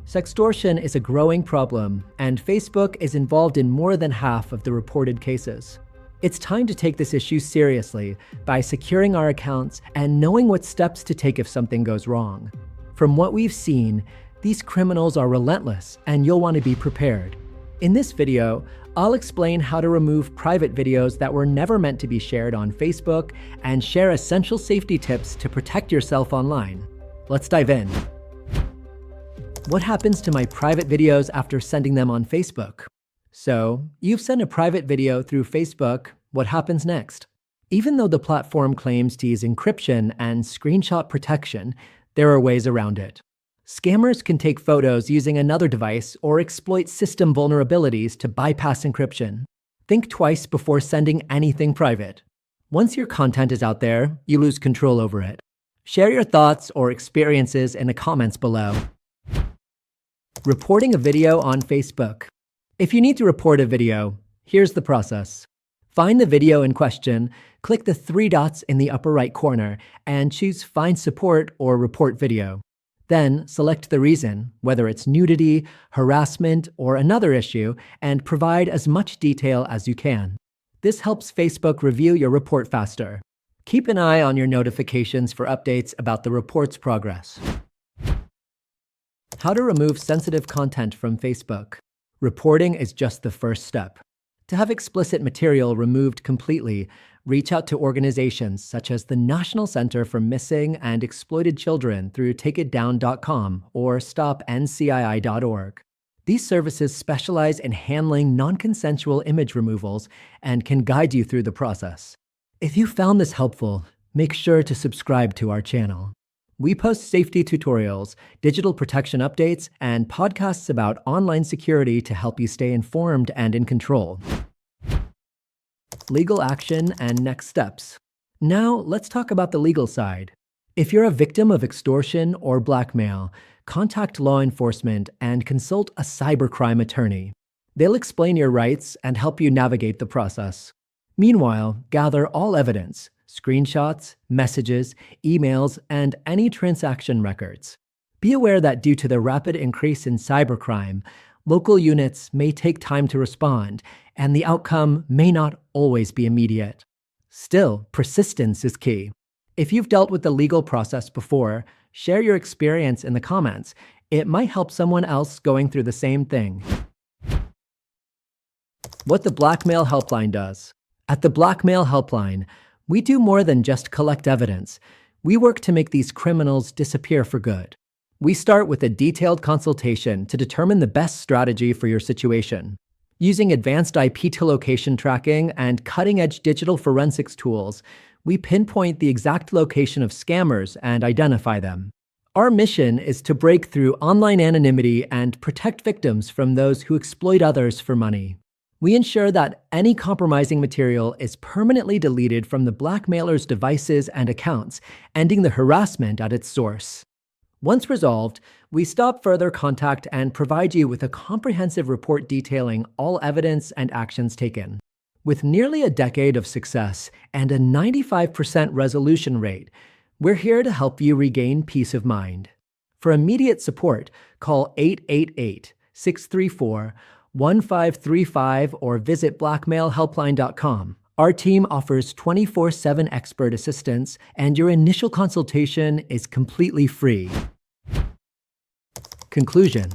Sextortion is a growing problem, and Facebook is involved in more than half of the reported cases. It's time to take this issue seriously by securing our accounts and knowing what steps to take if something goes wrong. From what we've seen, these criminals are relentless, and you'll want to be prepared. In this video, I'll explain how to remove private videos that were never meant to be shared on Facebook and share essential safety tips to protect yourself online. Let's dive in. What happens to my private videos after sending them on Facebook? So, you've sent a private video through Facebook. What happens next? Even though the platform claims to use encryption and screenshot protection, there are ways around it. Scammers can take photos using another device or exploit system vulnerabilities to bypass encryption. Think twice before sending anything private. Once your content is out there, you lose control over it. Share your thoughts or experiences in the comments below. Reporting a video on Facebook. If you need to report a video, here's the process. Find the video in question, click the 3 dots in the upper right corner, and choose Find Support or Report Video. Then select the reason, whether it's nudity, harassment, or another issue, and provide as much detail as you can. This helps Facebook review your report faster. Keep an eye on your notifications for updates about the report's progress. How to remove sensitive content from Facebook. Reporting is just the first step. To have explicit material removed completely, reach out to organizations such as the National Center for Missing and Exploited Children through takeitdown.com or stopncii.org. These services specialize in handling non-consensual image removals and can guide you through the process. If you found this helpful, make sure to subscribe to our channel. We post safety tutorials, digital protection updates, and podcasts about online security to help you stay informed and in control. Legal action and next steps. Now, let's talk about the legal side. If you're a victim of extortion or blackmail, contact law enforcement and consult a cybercrime attorney. They'll explain your rights and help you navigate the process. Meanwhile, gather all evidence, screenshots, messages, emails, and any transaction records. Be aware that due to the rapid increase in cybercrime, local units may take time to respond, and the outcome may not always be immediate. Still, persistence is key. If you've dealt with the legal process before, share your experience in the comments. It might help someone else going through the same thing. What the Blackmail Helpline does. At the Blackmail Helpline, we do more than just collect evidence. We work to make these criminals disappear for good. We start with a detailed consultation to determine the best strategy for your situation. Using advanced IP-to-location tracking and cutting-edge digital forensics tools, we pinpoint the exact location of scammers and identify them. Our mission is to break through online anonymity and protect victims from those who exploit others for money. We ensure that any compromising material is permanently deleted from the blackmailer's devices and accounts, ending the harassment at its source. Once resolved, we stop further contact and provide you with a comprehensive report detailing all evidence and actions taken. With nearly a decade of success and a 95% resolution rate, we're here to help you regain peace of mind. For immediate support, call 888-634-1535 or visit Blackmail.HelpLine.com. Our team offers 24/7 expert assistance, and your initial consultation is completely free. Conclusion.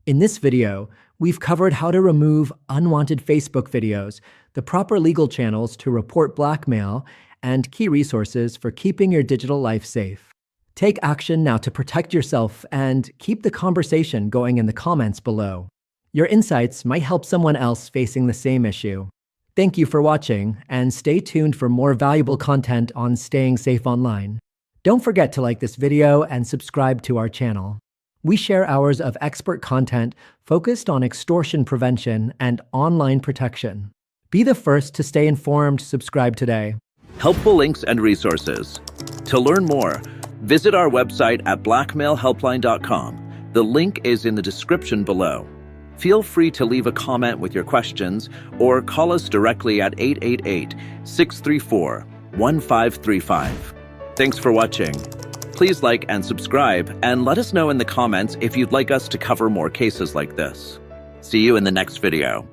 In this video, we've covered how to remove unwanted Facebook videos, the proper legal channels to report blackmail, and key resources for keeping your digital life safe. Take action now to protect yourself and keep the conversation going in the comments below. Your insights might help someone else facing the same issue. Thank you for watching, and stay tuned for more valuable content on staying safe online. Don't forget to like this video and subscribe to our channel. We share hours of expert content focused on extortion prevention and online protection. Be the first to stay informed. Subscribe today. Helpful links and resources. To learn more, visit our website at blackmail.helpline.com. The link is in the description below. Feel free to leave a comment with your questions or call us directly at 888-634-1535. Thanks for watching. Please like and subscribe, and let us know in the comments if you'd like us to cover more cases like this. See you in the next video.